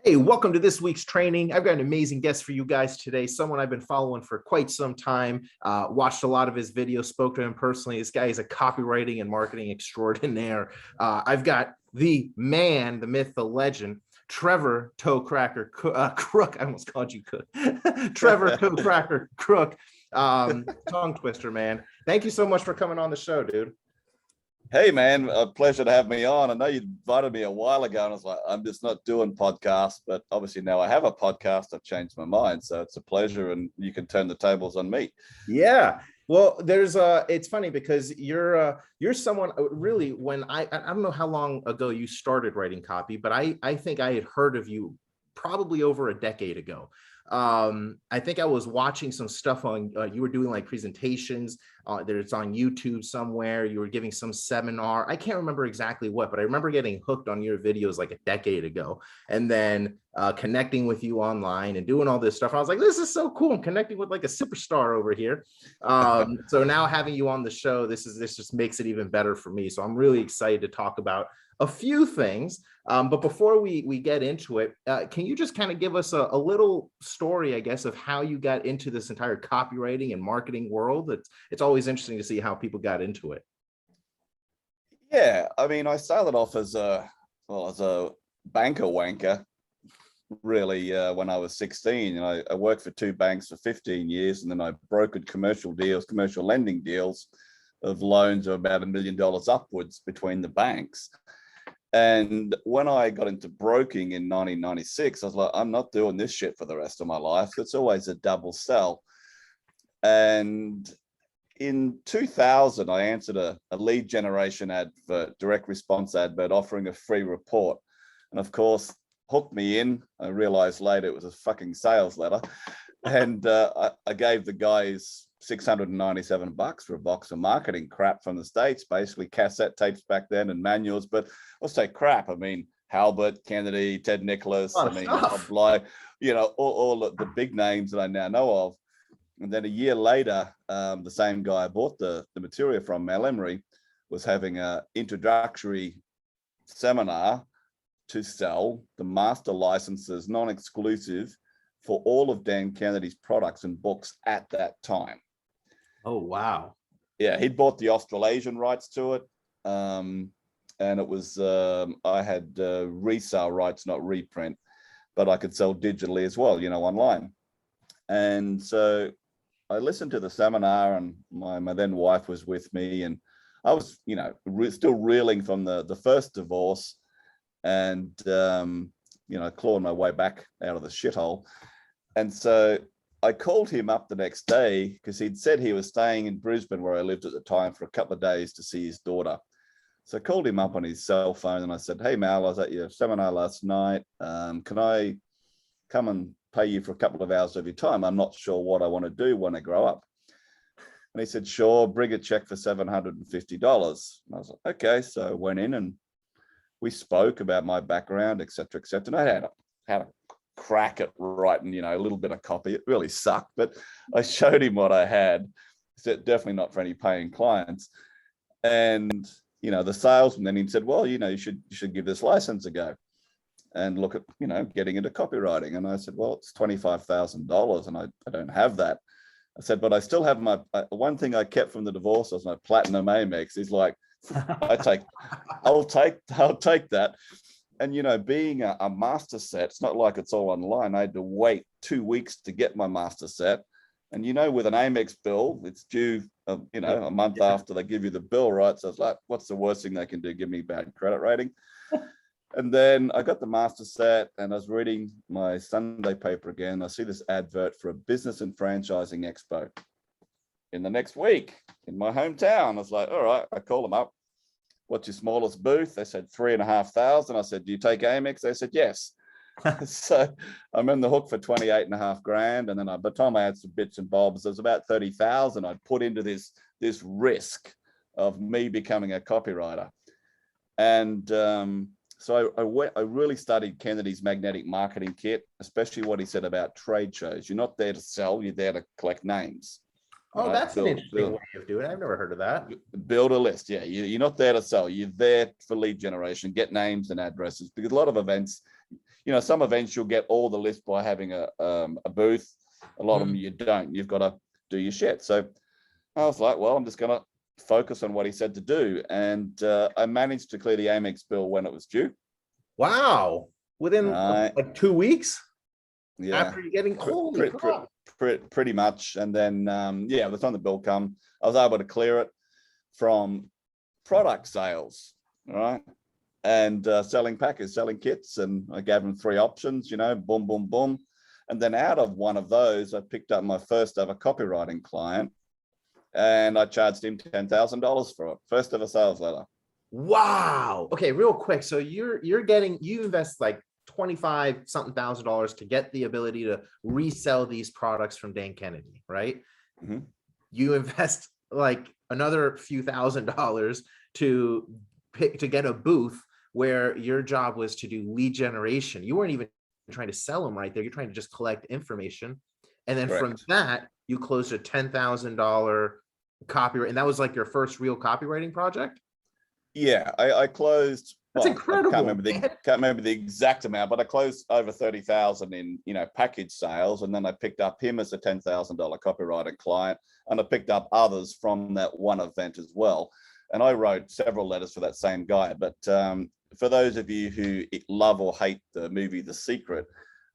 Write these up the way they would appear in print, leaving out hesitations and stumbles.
Hey, welcome to this week's training. I've got an amazing guest for you guys today. Someone I've been following for quite some time, watched a lot of his videos, spoke to him personally. This guy is a copywriting and marketing extraordinaire. I've got the man, the myth, the legend, Trevor ToeCracker Crook. I almost called you Cook. Trevor ToeCracker Crook, tongue twister, man. Thank you so much for coming on the show, dude. Hey man, a pleasure to have me on. I know you invited me a while ago and I was like, I'm just not doing podcasts, but obviously now I have a podcast. I've changed my mind. So it's a pleasure and you can turn the tables on me. Yeah. Well, it's funny because you're someone really when I don't know how long ago you started writing copy, but I think I had heard of you probably over a decade ago. I think I was watching some stuff on, you were doing like presentations, it's on YouTube somewhere. You were giving some seminar. I can't remember exactly what, but I remember getting hooked on your videos like a decade ago and then connecting with you online and doing all this stuff. I was like, this is so cool. I'm connecting with like a superstar over here. So now having you on the show, this just makes it even better for me. So I'm really excited to talk about a few things. But before we get into it, can you just kind of give us a little story, I guess, of how you got into this entire copywriting and marketing world? It's always interesting to see how people got into it. Yeah, I mean, I started off as a banker wanker, really, when I was 16. And I worked for two banks for 15 years, and then I brokered commercial lending deals of loans of about $1 million upwards between the banks. And when I got into broking in 1996, I was like, I'm not doing this shit for the rest of my life. It's always a double sell. And in 2000, I answered a lead generation advert, direct response advert, offering a free report. And of course, hooked me in. I realized later it was a fucking sales letter. And I gave the guys $697 for a box of marketing crap from the States, basically cassette tapes back then and manuals. But let's say crap. I mean, Halbert, Kennedy, Ted Nicholas, I mean, Bly, all the big names that I now know of. And then a year later, the same guy I bought the material from, Mel Emery, was having an introductory seminar to sell the master licenses, non-exclusive, for all of Dan Kennedy's products and books at that time. Oh, wow. Yeah, he'd bought the Australasian rights to it. And it was, I had resale rights, not reprint, but I could sell digitally as well, online. And so I listened to the seminar, and my then wife was with me, and I was, still reeling from the first divorce and, clawing my way back out of the shithole. And so I called him up the next day because he'd said he was staying in Brisbane, where I lived at the time, for a couple of days to see his daughter. So I called him up on his cell phone and I said, hey, Mal, I was at your seminar last night. Can I come and pay you for a couple of hours of your time? I'm not sure what I want to do when I grow up. And he said, sure, bring a check for $750. And I was like, okay. So I went in and we spoke about my background, et cetera, et cetera. And I had a crack at writing, a little bit of copy. It really sucked, but I showed him what I had. He said, definitely not for any paying clients. And, the salesman then he said, well, you should give this license a go and look at, getting into copywriting. And I said, well, it's $25,000 and I don't have that. I said, but I still have my, one thing I kept from the divorce was my platinum Amex. He's like, I'll take that. And, being a master set, it's not like it's all online. I had to wait 2 weeks to get my master set. And, with an Amex bill, it's due, a month after they give you the bill, right? So it's like, what's the worst thing they can do? Give me bad credit rating. And then I got the master set and I was reading my Sunday paper again. I see this advert for a business and franchising expo in the next week in my hometown. I was like, all right, I call them up. What's your smallest booth? They said 3,500. I said, do you take Amex? They said, yes. So I'm in the hook for 28.5 grand. And then by the time I had some bits and bobs, there was about 30,000 I'd put into this risk of me becoming a copywriter. And so I really studied Kennedy's magnetic marketing kit, especially what he said about trade shows. You're not there to sell, you're there to collect names. Oh, right? That's an interesting way of doing it. I've never heard of that. Build a list. Yeah, you're not there to sell. You're there for lead generation, get names and addresses. Because a lot of events, some events you'll get all the lists by having a booth. A lot of them you don't. You've got to do your shit. So I was like, well, I'm just going to focus on what he said to do. And I managed to clear the Amex bill when it was due. Wow. Within like 2 weeks? Yeah. After you're getting, holy crap. Pretty much. And then, by the time the bill come, I was able to clear it from product sales, right? And selling packets, selling kits. And I gave them 3 options, boom, boom, boom. And then out of one of those, I picked up my first ever copywriting client, and I charged him $10,000 for it. First ever sales letter. Wow. Okay, real quick. So you invest like 25 something thousand dollars to get the ability to resell these products from Dan Kennedy, right? Mm-hmm. You invest like another few $1,000s to get a booth where your job was to do lead generation. You weren't even trying to sell them right there. You're trying to just collect information. And then from that, you closed a $10,000 copyright. And that was like your first real copywriting project? Yeah, I closed. That's incredible. I can't remember the exact amount, but I closed over 30,000 in package sales, and then I picked up him as a $10,000 copywriting client, and I picked up others from that one event as well. And I wrote several letters for that same guy. But for those of you who love or hate the movie The Secret,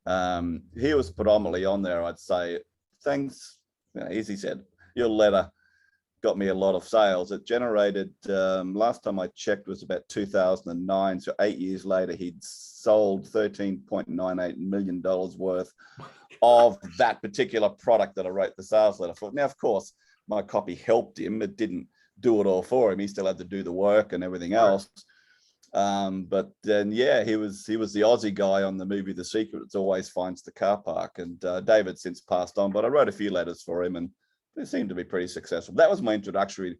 he was predominantly on there. I'd say, thanks, as he said, your letter got me a lot of sales. It generated, last time I checked, was about 2009. So 8 years later, he'd sold $13.98 million worth of that particular product that I wrote the sales letter for. Now, of course, my copy helped him. It didn't do it all for him. He still had to do the work and everything else. But then, he was the Aussie guy on the movie The Secret. It always finds the car park. And David since passed on, but I wrote a few letters for him, and they seemed to be pretty successful. That was my introductory,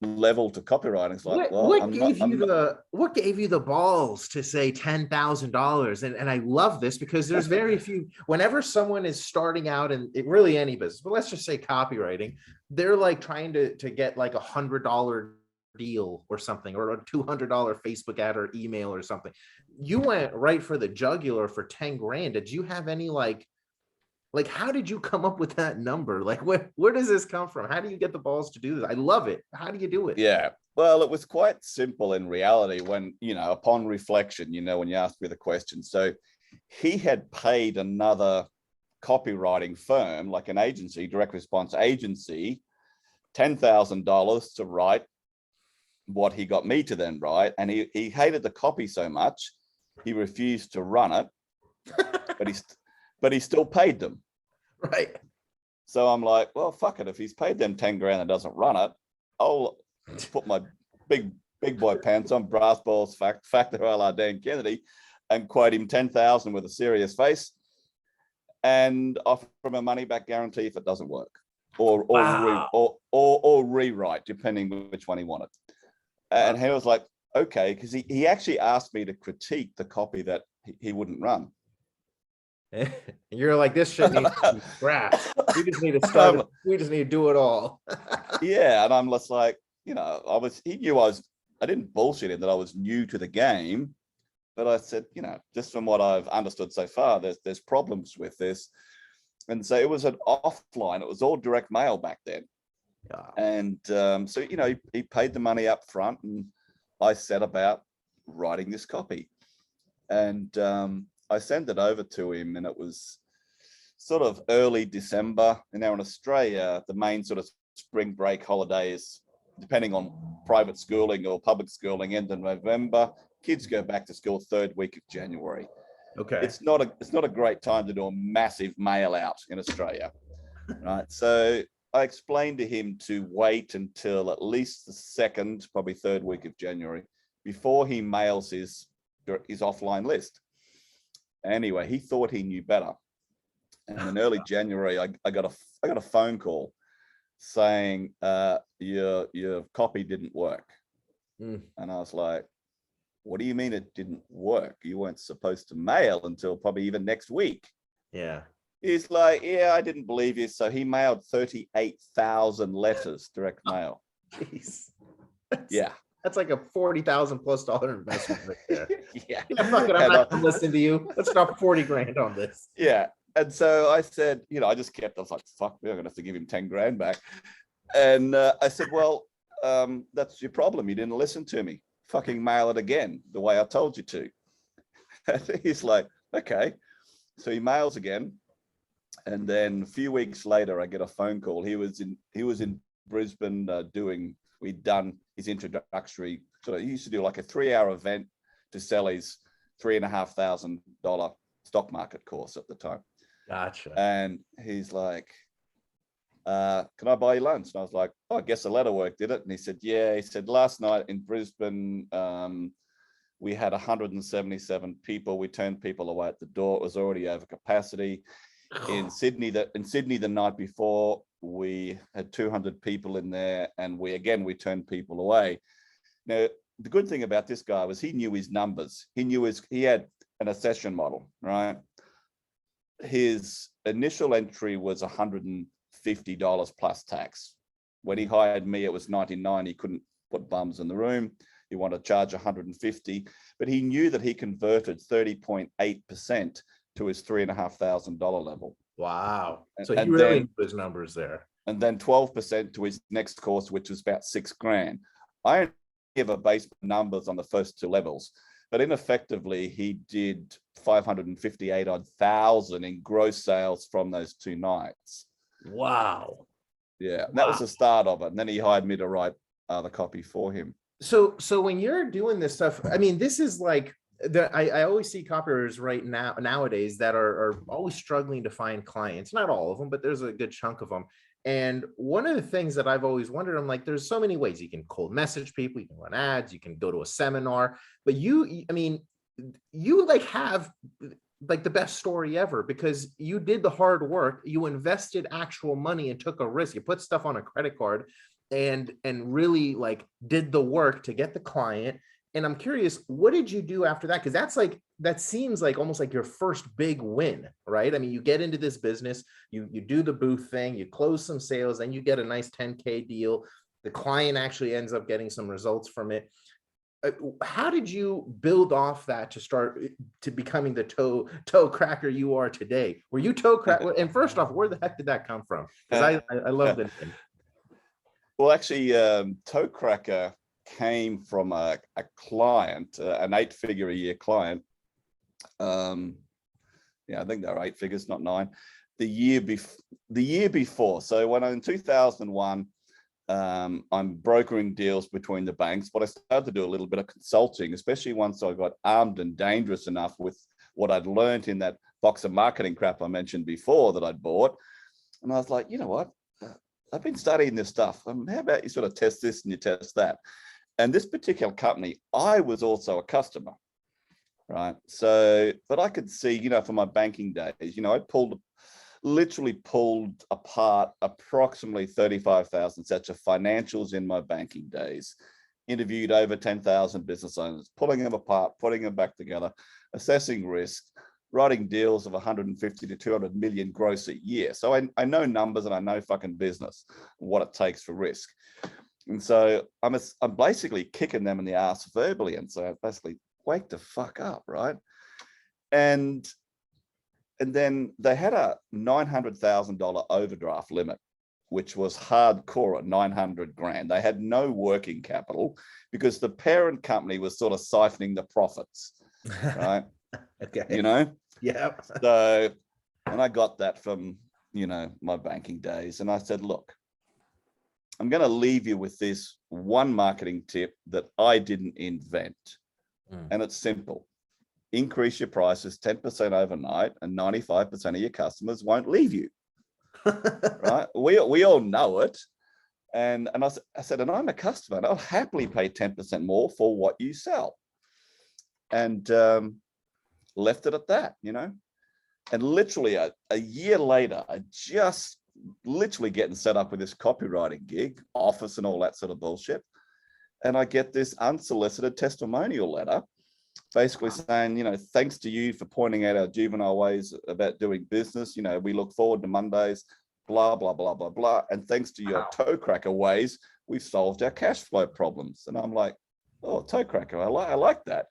level to copywriting. It's like, what gave you the balls to say $10,000? And I love this because there's very few. Whenever someone is starting out in really any business, but let's just say copywriting, they're like trying to get like $100 deal or something, or a $200 Facebook ad or email or something. You went right for the jugular for 10 grand. Did you have any like how did you come up with that number? Like, where does this come from? How do you get the balls to do this? I love it. How do you do it? Yeah, well, it was quite simple in reality when, upon reflection, when you asked me the question. So he had paid another copywriting firm, like an agency, direct response agency, $10,000 to write what he got me to then write. And he hated the copy so much, he refused to run it, but he still paid them. Right. So I'm like, well, fuck it. If he's paid them 10 grand and doesn't run it, I'll put my big boy pants on, brass balls, factor a la Dan Kennedy, and quote him 10,000 with a serious face, and offer him a money back guarantee if it doesn't work, or rewrite, depending which one he wanted. And he was like, okay, because he actually asked me to critique the copy that he wouldn't run. And you're like, this shit needs to be scrapped. We just need to start. We just need to do it all. Yeah, and I'm just like, he knew I didn't bullshit him that I was new to the game, but I said, just from what I've understood so far, there's problems with this. And so it was an offline. It was all direct mail back then. Yeah. And so he paid the money up front, and I set about writing this copy, and I sent it over to him, and it was sort of early December. And now in Australia, the main sort of spring break holidays, depending on private schooling or public schooling, end of November. Kids go back to school third week of January. Okay. It's not a great time to do a massive mail out in Australia, right? So I explained to him to wait until at least the second, probably third week of January before he mails his offline list. Anyway, he thought he knew better. And in early January, I got a phone call saying your copy didn't work. And I was like, what do you mean it didn't work? You weren't supposed to mail until probably even next week. Yeah. He's like, yeah, I didn't believe you. So he mailed 38,000 letters direct mail. Jeez. Yeah. That's like a $40,000+ investment right there. Yeah. Yeah, fuck it. I'm not gonna listen to you. Let's drop 40 grand on this. Yeah. And so I said, I just kept, I was like, fuck me, I'm gonna have to give him 10 grand back. And I said, well, that's your problem. You didn't listen to me. Fucking mail it again the way I told you to. And he's like, okay. So he mails again. And then a few weeks later, I get a phone call. He was in Brisbane we'd done his introductory, he used to do like a 3-hour event to sell his $3,500 stock market course at the time. Gotcha. And he's like, can I buy you lunch? And I was like, oh, I guess the letter work did it. And he said, yeah. He said, last night in Brisbane, we had 177 people. We turned people away at the door. It was already over capacity. In Sydney, the night before, we had 200 people in there, and we turned people away. Now, the good thing about this guy was he knew his numbers. He had an accession model, right? His initial entry was $150 plus tax. When he hired me, it was $99. He couldn't put bums in the room. He wanted to charge $150, but he knew that he converted 30.8% to his $3,500 level. Wow. So he really knew his numbers there. And then 12% to his next course, which was about $6,000. I only ever based numbers on the first two levels, but ineffectively he did 558,000 in gross sales from those two nights. Wow. Yeah, that was the start of it. And then he hired me to write the copy for him. So when you're doing this stuff, I mean, this is like I always see copywriters right nowadays that are always struggling to find clients. Not all of them, but there's a good chunk of them. And one of the things that I've always wondered, I'm like, there's so many ways you can cold message people, you can run ads, you can go to a seminar, but you like have like the best story ever because you did the hard work, you invested actual money and took a risk, you put stuff on a credit card and really like did the work to get the client. And I'm curious, what did you do after that? Because that seems like almost like your first big win, right? I mean, you get into this business, you do the booth thing, you close some sales, then you get a nice 10K deal. The client actually ends up getting some results from it. How did you build off that to start to becoming the ToeCracker you are today? Were you ToeCracker? And first off, where the heck did that come from? Because I love the name. Well, actually, ToeCracker came from a client, an 8-figure a year client. I think they're 8 figures, not 9. The year before. So when in 2001, I'm brokering deals between the banks, but I started to do a little bit of consulting, especially once I got armed and dangerous enough with what I'd learned in that box of marketing crap I mentioned before that I'd bought. And I was like, you know what? I've been studying this stuff. How about you sort of test this and you test that? And this particular company, I was also a customer, right? So, but I could see, from my banking days, I literally pulled apart approximately 35,000 sets of financials in my banking days, interviewed over 10,000 business owners, pulling them apart, putting them back together, assessing risk, writing deals of 150 to 200 million gross a year. So I know numbers and I know fucking business, what it takes for risk. And so I'm basically kicking them in the ass verbally. And so I basically wake the fuck up, right? And then they had a $900,000 overdraft limit, which was hardcore at 900 grand. They had no working capital because the parent company was sort of siphoning the profits, right? Okay. Yeah. So, and I got that from, my banking days. And I said, look, I'm going to leave you with this one marketing tip that I didn't invent. And it's simple. Increase your prices 10% overnight and 95% of your customers won't leave you. Right? We all know it. And I said, and I'm a customer and I'll happily pay 10% more for what you sell. And left it at that, And literally a year later, I just literally getting set up with this copywriting gig, office and all that sort of bullshit. And I get this unsolicited testimonial letter basically saying, thanks to you for pointing out our juvenile ways about doing business. We look forward to Mondays, blah, blah, blah, blah, blah. And thanks to your ToeCracker ways, we've solved our cash flow problems. And I'm like, oh, ToeCracker, I like that,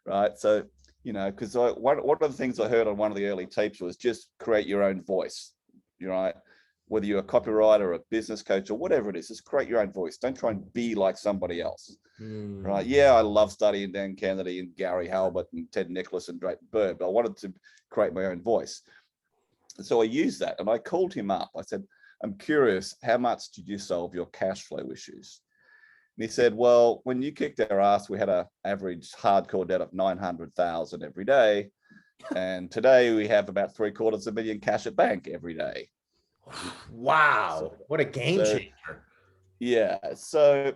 right? So, because one of the things I heard on one of the early tapes was just create your own voice, right? Whether you're a copywriter or a business coach or whatever it is, just create your own voice. Don't try and be like somebody else, right? Yeah, I love studying Dan Kennedy and Gary Halbert and Ted Nicholas and Drake Bird, but I wanted to create my own voice. And so I used that, and I called him up. I said, I'm curious, how much did you solve your cash flow issues? And he said, well, when you kicked our ass, we had an average hardcore debt of 900,000 every day. And today we have about $750,000 cash at bank every day. Wow. What a game changer. Yeah. So,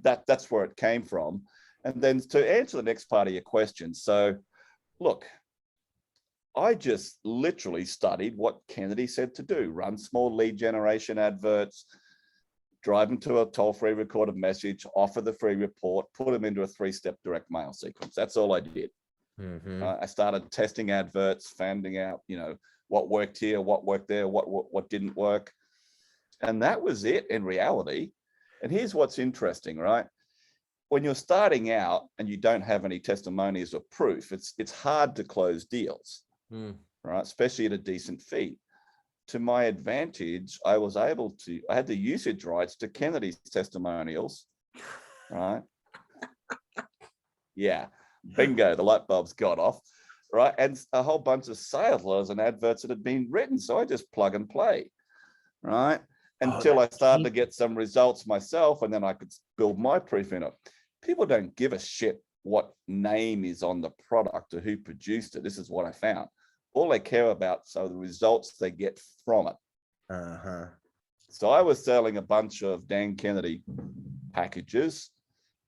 that's where it came from. And then to answer the next part of your question. So look, I just literally studied what Kennedy said to do: run small lead generation adverts, drive them to a toll-free recorded message, offer the free report, put them into a 3-step direct mail sequence. That's all I did. I started testing adverts, finding out, what worked here, what worked there, what didn't work. And that was it in reality. And here's what's interesting, right? When you're starting out and you don't have any testimonials or proof, it's hard to close deals, right? Especially at a decent fee. To my advantage, I had the usage rights to Kennedy's testimonials, right? Yeah, bingo, the light bulbs got off, right? And a whole bunch of sales letters and adverts that had been written. So I just plug and play, right? Until I started to get some results myself, and then I could build my proof in it. People don't give a shit what name is on the product or who produced it. This is what I found. All they care about are the results they get from it. So I was selling a bunch of Dan Kennedy packages,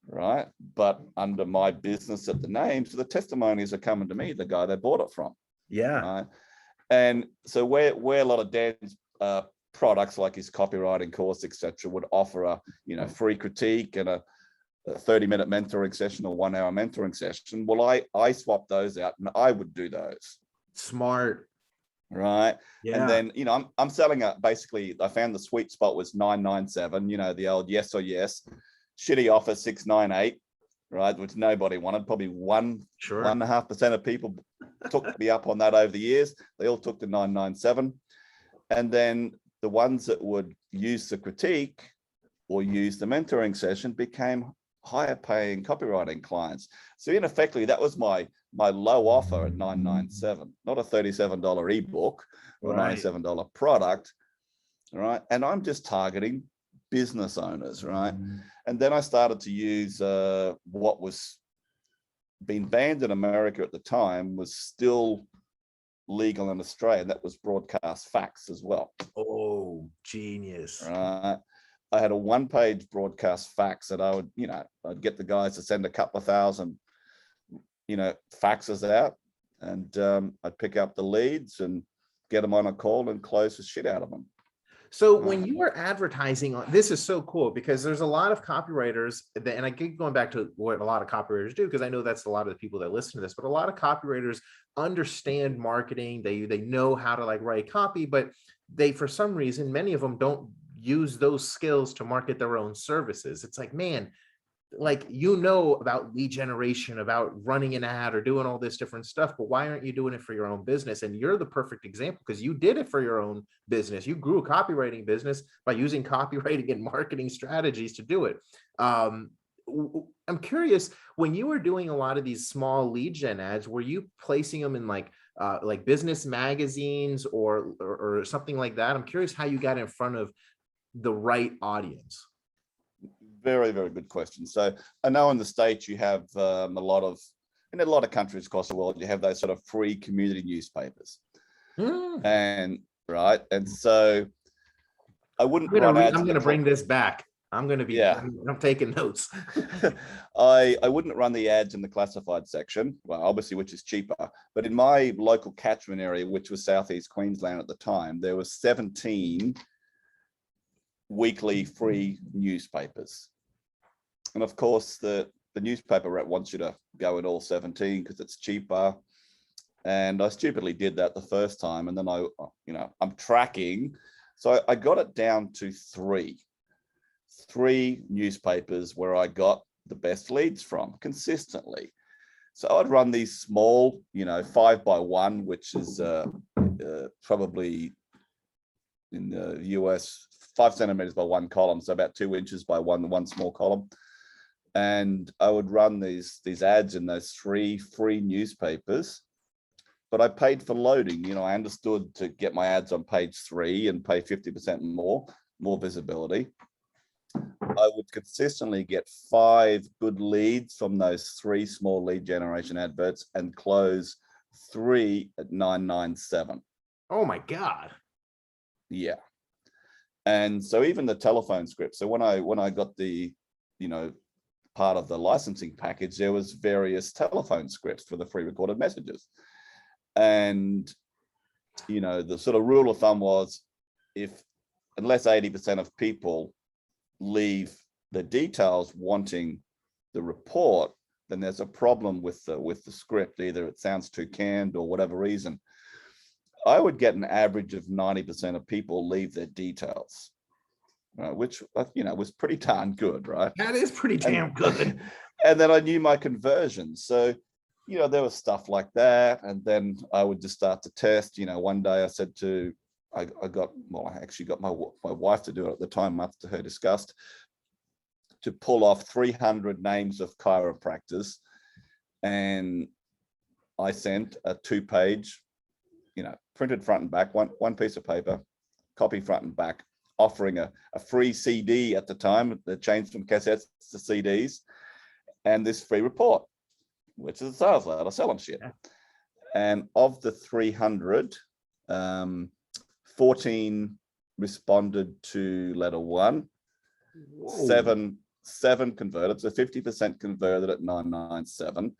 right? But under my business at the name, so the testimonies are coming to me, the guy they bought it from. Yeah. Right? And so where a lot of Dan's products, like his copywriting course, etc., would offer a free critique and a 30-minute mentoring session or 1-hour mentoring session. Well, I swapped those out and I would do those. Smart. Right. Yeah. And then, I'm selling basically, I found the sweet spot was 997, the old yes or yes. Shitty offer 698, right? Which nobody wanted. Probably 1.5% of people took me up on that over the years. They all took the 997. And then the ones that would use the critique or use the mentoring session became higher paying copywriting clients. So in effectively, that was my low offer at 997, not a $37 ebook or $97 product, right? And I'm just targeting business owners, right? And then I started to use what was being banned in America at the time, was still legal in Australia, and that was broadcast fax as well. Oh, genius. Right. I had a 1-page broadcast fax that I would, I'd get the guys to send a couple of thousand, faxes out, and I'd pick up the leads and get them on a call and close the shit out of them. So when you were advertising on, this is so cool because there's a lot of copywriters that, and I keep going back to what a lot of copywriters do, because I know that's a lot of the people that listen to this, but a lot of copywriters understand marketing. They know how to write copy, but they, for some reason, many of them don't use those skills to market their own services. It's like, man, about lead generation, about running an ad or doing all this different stuff, but why aren't you doing it for your own business? And you're the perfect example because you did it for your own business. You grew a copywriting business by using copywriting and marketing strategies to do it. I'm curious, when you were doing a lot of these small lead gen ads, were you placing them in like business magazines or something like that? I'm curious how you got in front of the right audience. Very, very good question. So I know in the States you have in a lot of countries across the world, you have those sort of free community newspapers. And right. And so I wouldn't run ads. I'm going to bring this back. I'm going to be, I'm taking notes. I wouldn't run the ads in the classified section, well, obviously, which is cheaper. But in my local catchment area, which was Southeast Queensland at the time, there was 17 weekly free newspapers. And of course, the newspaper rep wants you to go in all 17 because it's cheaper. And I stupidly did that the first time. And then I'm tracking. So I got it down to three newspapers where I got the best leads from consistently. So I'd run these small, 5x1, which is probably in the US 5 centimeters by 1 column, so about 2 inches by one small column. And I would run these ads in those 3 free newspapers, but I paid for loading. I understood to get my ads on page 3 and pay 50% more visibility. I would consistently get 5 good leads from those 3 small lead generation adverts and close 3 at 997. Oh my God. Yeah. And so even the telephone script. So when I got the, part of the licensing package, there was various telephone scripts for the free recorded messages. And, the sort of rule of thumb was unless 80% of people leave the details wanting the report, then there's a problem with the script. Either it sounds too canned or whatever reason. I would get an average of 90% of people leave their details, which, was pretty darn good, right? That is pretty damn good. And then I knew my conversions. So, there was stuff like that. And then I would just start to test. One day I said I actually got my wife to do it at the time, much to her disgust, to pull off 300 names of chiropractors. And I sent a 2-page, printed front and back, one piece of paper, copy front and back, offering a free CD at the time, that changed from cassettes to CDs, and this free report, which is a sales letter, selling shit. Yeah. And of the 300, 14 responded to letter 1. Whoa. Seven converted, so 50% converted at 997.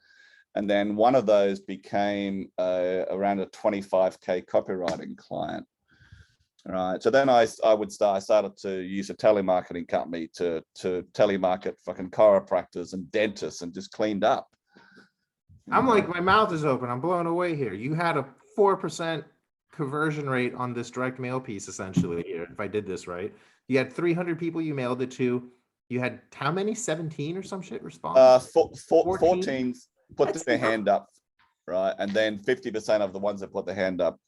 And then one of those became around a 25K copywriting client. All right. So then I started to use a telemarketing company to telemarket fucking chiropractors and dentists, and just cleaned up. I'm like, my mouth is open. I'm blown away here. You had a 4% conversion rate on this direct mail piece, essentially, here, if I did this right. You had 300 people you mailed it to. You had how many? 17 or some shit respond? 14 put their hand up, right? And then 50% of the ones that put their hand up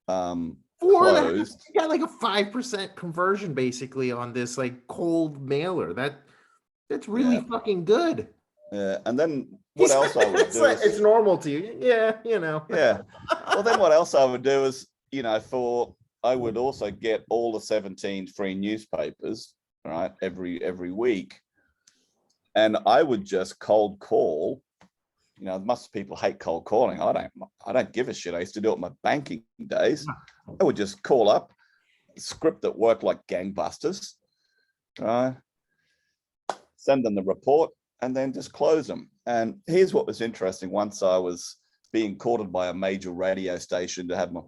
closed. You got like a 5% conversion basically on this like cold mailer. That's really fucking good. Yeah. And then what else I would do is, it's normal to you. Yeah, Yeah. Well, then what else I would do is, I would also get all the 17 free newspapers, right, every week. And I would just cold call. Most people hate cold calling. I don't give a shit. I used to do it in my banking days. I would just call up, script that worked like gangbusters, right? Send them the report, and then just close them. And here's what was interesting. Once I was being courted by a major radio station to have my,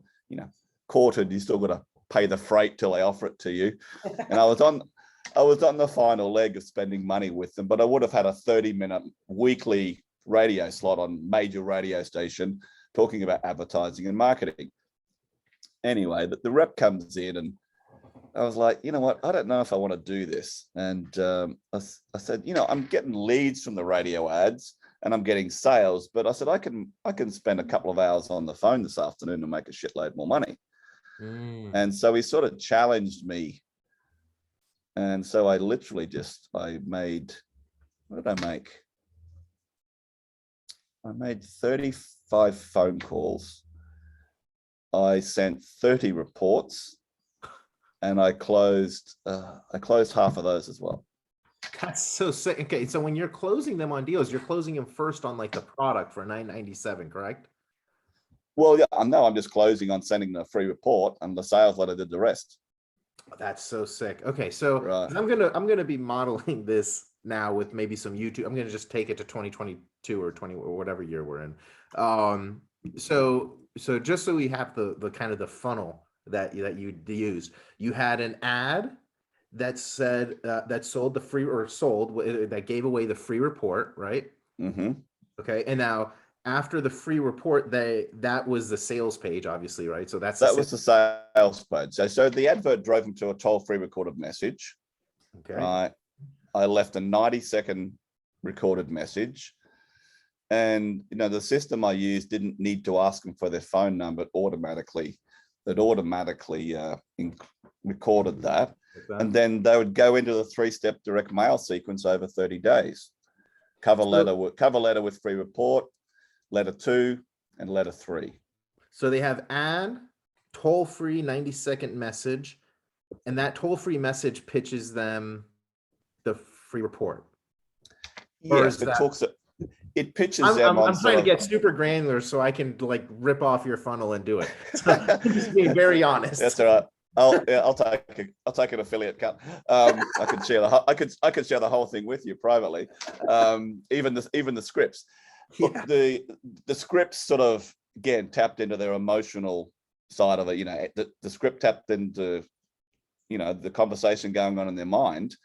courted, you still got to pay the freight till they offer it to you. And I was on the final leg of spending money with them, but I would have had a 30-minute weekly radio slot on major radio station talking about advertising and marketing. Anyway, the rep comes in, and I was like, you know what? I don't know if I want to do this. And I said, I'm getting leads from the radio ads and I'm getting sales, but I said, I can spend a couple of hours on the phone this afternoon and make a shitload more money. And so he sort of challenged me. And so I literally I made, what did I make? I made 35 phone calls. I sent 30 reports, and I closed half of those as well. That's so sick. Okay, so when you're closing them on deals, you're closing them first on like the product for $9.97, correct? Well, yeah, I'm just closing on sending the free report, and the sales letter did the rest. That's so sick. Okay, so right. I'm gonna be modeling this now with maybe some YouTube. I'm gonna just take it to 2022 or 20 or whatever year we're in. So just so we have the kind of the funnel that you used, you had an ad that said that sold the free that gave away the free report, right? Mm-hmm. Okay, and now after the free report, that was the sales page, obviously, right? So that was the sales page. So the advert drove them to a toll-free recorded message. Okay. Right. I left a 90-second recorded message. And, you know, the system I used didn't need to ask them for their phone number. It automatically recorded that. And then they would go into the 3-step direct mail sequence over 30 days. Cover letter with free report, letter 2, and letter 3. So they have ad, toll-free 90-second message, and that toll-free message pitches them the free report. Yes, it pitches them on. I'm trying to get super granular so I can like rip off your funnel and do it. So I'm just being very honest. That's all right. I'll take an affiliate cut. I could share the whole thing with you privately. Even the scripts. Yeah. The scripts sort of again tapped into their emotional side of it. You know, the script tapped into, you know, the conversation going on in their mind,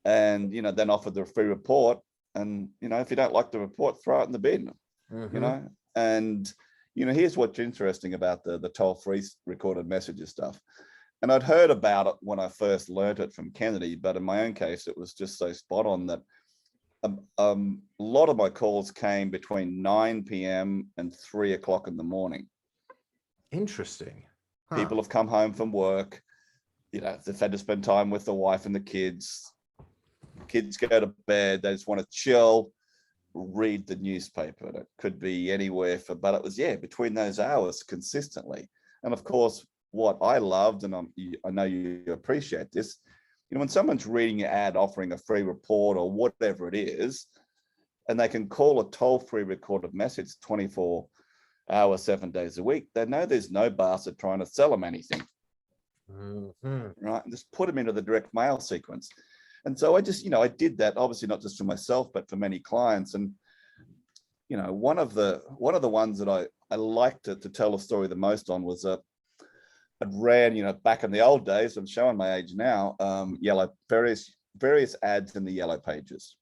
and, you know, then offered the free report. And, you know, if you don't like the report, throw it in the bin. You know, and, you know, here's what's interesting about the toll-free recorded messages stuff. And I'd heard about it when I first learned it from Kennedy, but in my own case, it was just so spot on that a lot of my calls came between 9 p.m. and 3 o'clock in the morning. Interesting. Huh. People have come home from work, you know, they've had to spend time with the wife and the kids. Kids go to bed, they just want to chill, read the newspaper. And it could be anywhere but it was, between those hours consistently. And of course, what I loved, and I know you appreciate this, you know, when someone's reading an ad offering a free report or whatever it is, and they can call a toll-free recorded message 24 hours, 7 days a week, they know there's no bastard trying to sell them anything. Right? And just put them into the direct mail sequence. And so I just, you know, I did that, obviously not just for myself, but for many clients. And, you know, one of the ones that I liked to tell a story the most on was I'd ran, you know, back in the old days, I'm showing my age now, various ads in the yellow pages,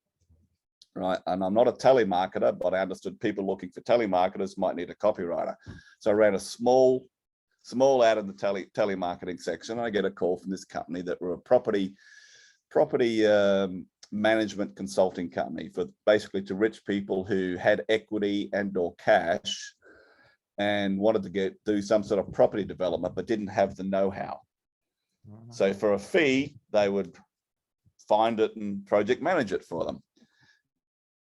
right? And I'm not a telemarketer, but I understood people looking for telemarketers might need a copywriter. So I ran a small ad in the telemarketing section. I get a call from this company that were a property management consulting company for basically to rich people who had equity and or cash and wanted to do some sort of property development, but didn't have the know-how. So for a fee, they would find it and project manage it for them.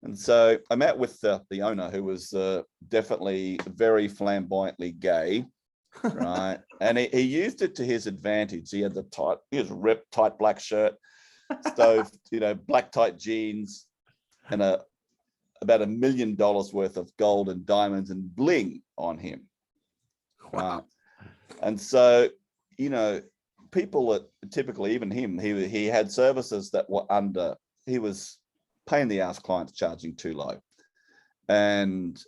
And so I met with the owner, who was definitely very flamboyantly gay, right? And he used it to his advantage. He had ripped tight black shirt, stove, you know, black tight jeans, and about $1 million worth of gold and diamonds and bling on him. Wow. And so, you know, people that typically, even him, he had services that were he was paying the ass clients charging too low. And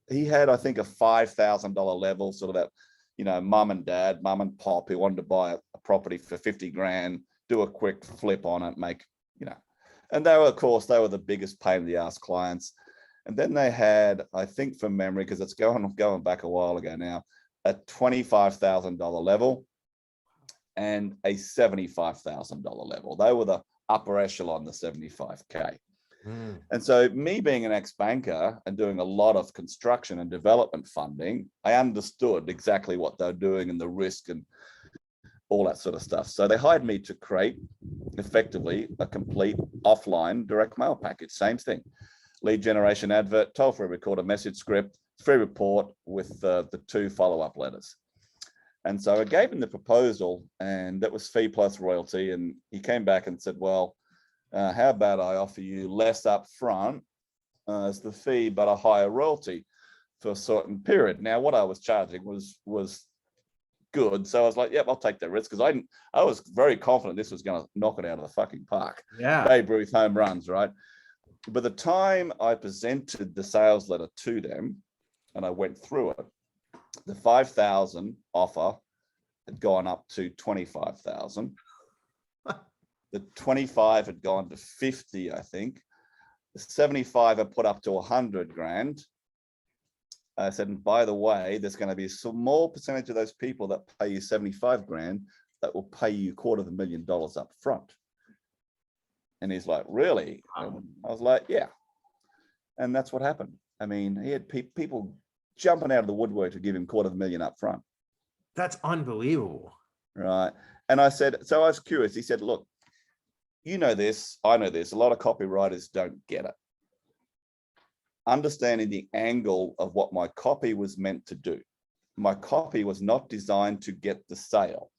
he had, I think, a $5,000 level, sort of that, you know, mum and pop who wanted to buy a property for 50 grand, do a quick flip on it, make, you know, and they were the biggest pain in the ass clients. And then they had, I think from memory, because it's going back a while ago now, a $25,000 level and a $75,000 level. They were the upper echelon, the 75K. And so me being an ex-banker and doing a lot of construction and development funding, I understood exactly what they're doing and the risk and all that sort of stuff. So they hired me to create effectively a complete offline direct mail package. Same thing, lead generation advert, toll-free recorded message script, free report with the 2 follow-up letters. And so I gave him the proposal, and that was fee plus royalty. And he came back and said, well, how about I offer you less upfront as the fee, but a higher royalty for a certain period. Now, what I was charging was good. So I was like, yep, I'll take that risk, because I was very confident this was going to knock it out of the fucking park. Yeah. Babe Ruth home runs, right? By the time I presented the sales letter to them and I went through it, the 5,000 offer had gone up to 25,000. The 25 had gone to 50, I think. The 75 I put up to 100 grand. I said, and by the way, there's going to be a small percentage of those people that pay you 75 grand that will pay you $250,000 up front. And he's like, really? Wow. And I was like, yeah. And that's what happened. I mean, he had people jumping out of the woodwork to give him $250,000 up front. That's unbelievable. Right. And I said, so I was curious. He said, look, you know this, I know this. A lot of copywriters don't get it. Understanding the angle of what my copy was meant to do. My copy was not designed to get the sale.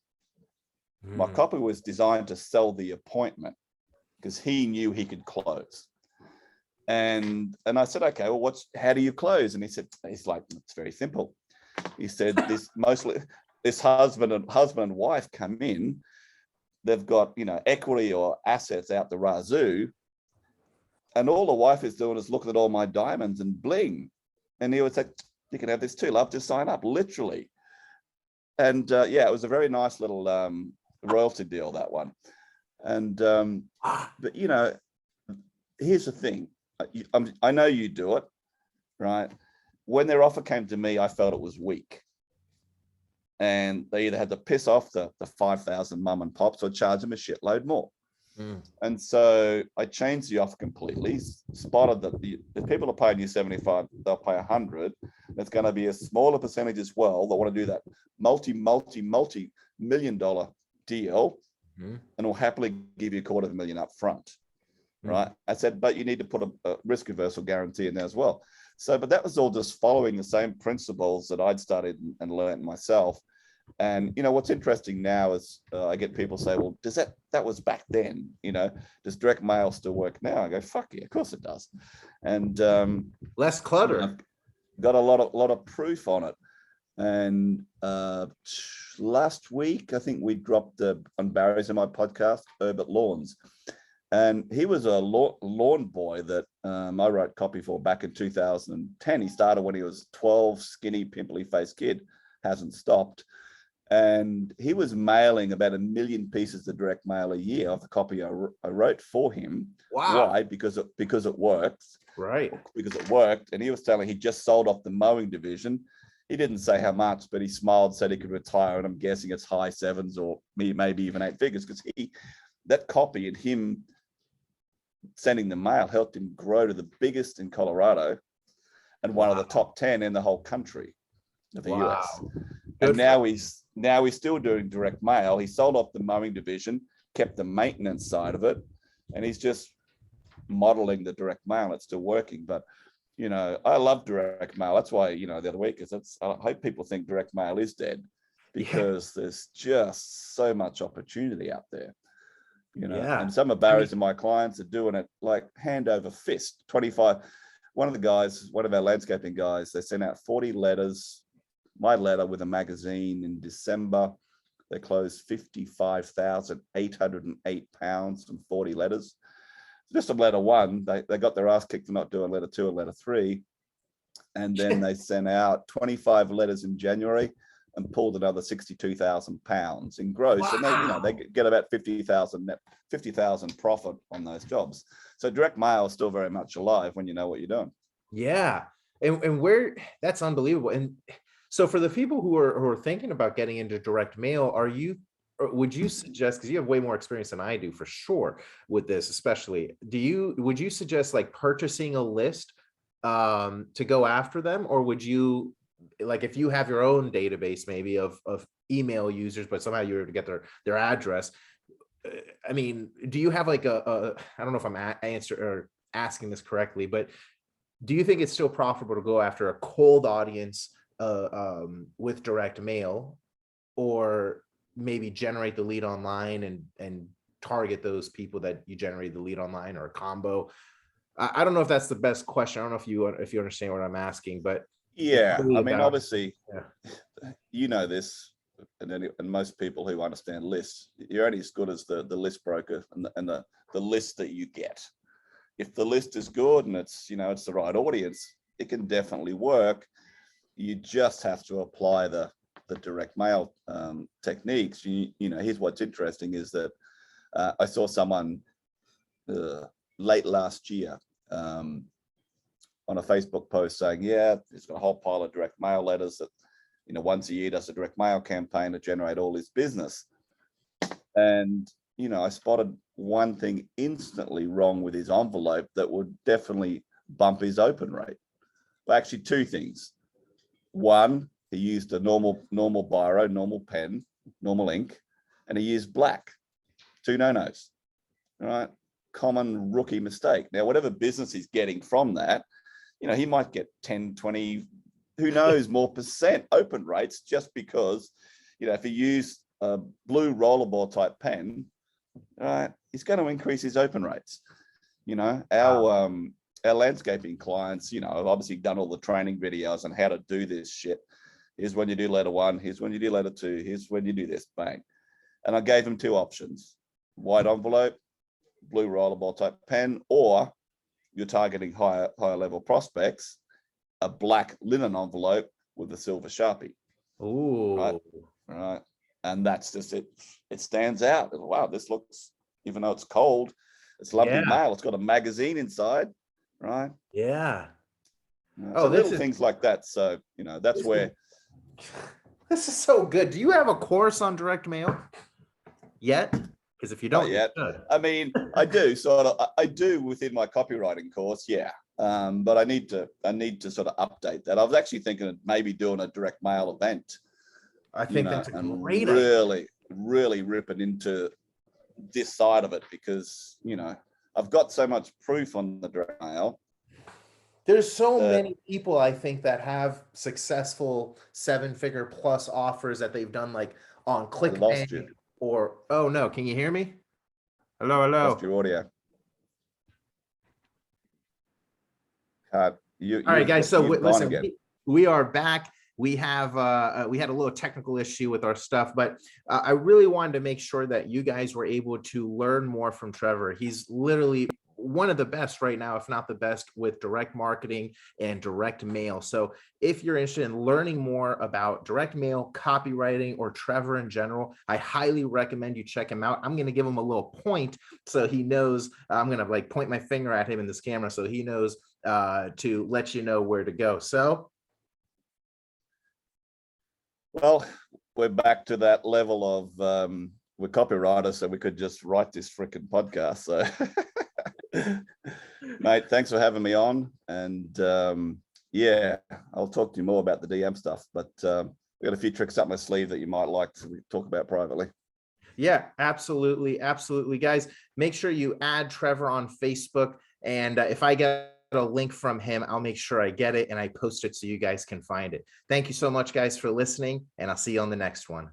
My copy was designed to sell the appointment because he knew he could close. And I said, okay, well, how do you close? And he's like, it's very simple. He said, this husband and wife come in, they've got, equity or assets out the razoo. And all the wife is doing is looking at all my diamonds and bling. And he would say, you can have this too, love, just sign up, literally. And yeah, it was a very nice little royalty deal, that one. And, but here's the thing. I know you do it, right? When their offer came to me, I felt it was weak. And they either had to piss off the 5,000 mum and pops or charge them a shitload more. And so I changed the offer completely, spotted that if people are paying you 75, they'll pay 100. There's going to be a smaller percentage as well that want to do that multi-million-dollar deal, and will happily give you $250,000 up front. Right. I said, but you need to put a risk reversal guarantee in there as well. So, but that was all just following the same principles that I'd studied and learned myself. And, what's interesting now is I get people say, well, that was back then, does direct mail still work now? I go, fuck yeah, of course it does. And less clutter. Got a lot of proof on it. And last week, I think we dropped on Barry's in my podcast, Herbert Lawns. And he was a lawn boy that I wrote copy for back in 2010. He started when he was 12, skinny, pimply-faced kid, hasn't stopped. And he was mailing about 1 million pieces of direct mail a year of the copy I wrote for him. Wow. Why? Because it worked. Right. Because it worked. And he was telling he just sold off the mowing division. He didn't say how much, but he smiled, said he could retire. And I'm guessing it's high sevens or maybe even 8 figures, because that copy and him sending the mail helped him grow to the biggest in Colorado and one of the top 10 in the whole country of the US. And now he's still doing direct mail. He sold off the mowing division, kept the maintenance side of it, and he's just modeling the direct mail. It's still working. But I love direct mail. That's why, the other week I hope people think direct mail is dead, because there's just so much opportunity out there. And some of Barry's and my clients are doing it like hand over fist. 25. One of our landscaping guys, they sent out 40 letters, my letter with a magazine in December. They closed 55,808 pounds from 40 letters. Just on letter 1, they got their ass kicked for not doing letter 2 and letter 3. And then they sent out 25 letters in January and pulled another 62,000 pounds in gross. Wow. And they get about 50,000 profit on those jobs. So direct mail is still very much alive when you know what you're doing. Yeah. And that's unbelievable. And so for the people who are thinking about getting into direct mail, would you suggest, because you have way more experience than I do for sure with this, especially, would you suggest like purchasing a list to go after them? Or would you, like, if you have your own database maybe of email users, but somehow you were to get their address, I mean, do you have like I don't know if I'm asking this correctly, but do you think it's still profitable to go after a cold audience with direct mail, or maybe generate the lead online and target those people that you generate the lead online, or a combo? I don't know if that's the best question. I don't know if you understand what I'm asking, but yeah, I mean, obviously, this, and most people who understand lists, you're only as good as the list broker and the list that you get. If the list is good and it's the right audience, it can definitely work. You just have to apply the direct mail techniques. Here's what's interesting is that I saw someone late last year on a Facebook post saying, he's got a whole pile of direct mail letters that, once a year does a direct mail campaign to generate all his business. And I spotted one thing instantly wrong with his envelope that would definitely bump his open rate. Well, actually, two things. One, he used a normal biro, normal pen, normal ink, and he used black. Two no-nos. All right. Common rookie mistake. Now, whatever business he's getting from that, he might get 10, 20, who knows, more percent open rates just because, if he used a blue rollerball type pen, right, he's going to increase his open rates. Our landscaping clients, have obviously done all the training videos on how to do this shit. Here's when you do letter 1. Here's when you do letter 2. Here's when you do this, bang. And I gave him 2 options: white envelope, blue rollerball type pen, or you're targeting higher level prospects, a black linen envelope with a silver Sharpie. Ooh. Right. And that's just it. It stands out. Wow, this looks, even though it's cold, it's lovely mail. It's got a magazine inside, right? Yeah. So little things like that. So, that's where. This is so good. Do you have a course on direct mail yet? Because if you don't, not yet. I mean, I do sort of. I do within my copywriting course, yeah. But I need to sort of update that. I was actually thinking of maybe doing a direct mail event. I think that's a great idea. Really ripping into this side of it because, I've got so much proof on the direct mail. There's so many people, I think, that have successful 7-figure plus offers that they've done like on ClickBank or, oh no, can you hear me? Hello. Lost your audio. All right, guys. So listen, we are back. We have we had a little technical issue with our stuff, but I really wanted to make sure that you guys were able to learn more from Trevor. He's literally one of the best right now, if not the best, with direct marketing and direct mail. So if you're interested in learning more about direct mail, copywriting, or Trevor in general, I highly recommend you check him out. I'm going to give him a little point so he knows. I'm going to like point my finger at him in this camera so he knows to let you know where to go. So. Well, we're back to that level of we're copywriters, so we could just write this freaking podcast. So, mate, thanks for having me on. And yeah, I'll talk to you more about the DM stuff. But we got a few tricks up my sleeve that you might like to talk about privately. Yeah, absolutely, guys. Make sure you add Trevor on Facebook, and if I get a link from him, I'll make sure I get it and I post it so you guys can find it. Thank you so much, guys, for listening, and I'll see you on the next one.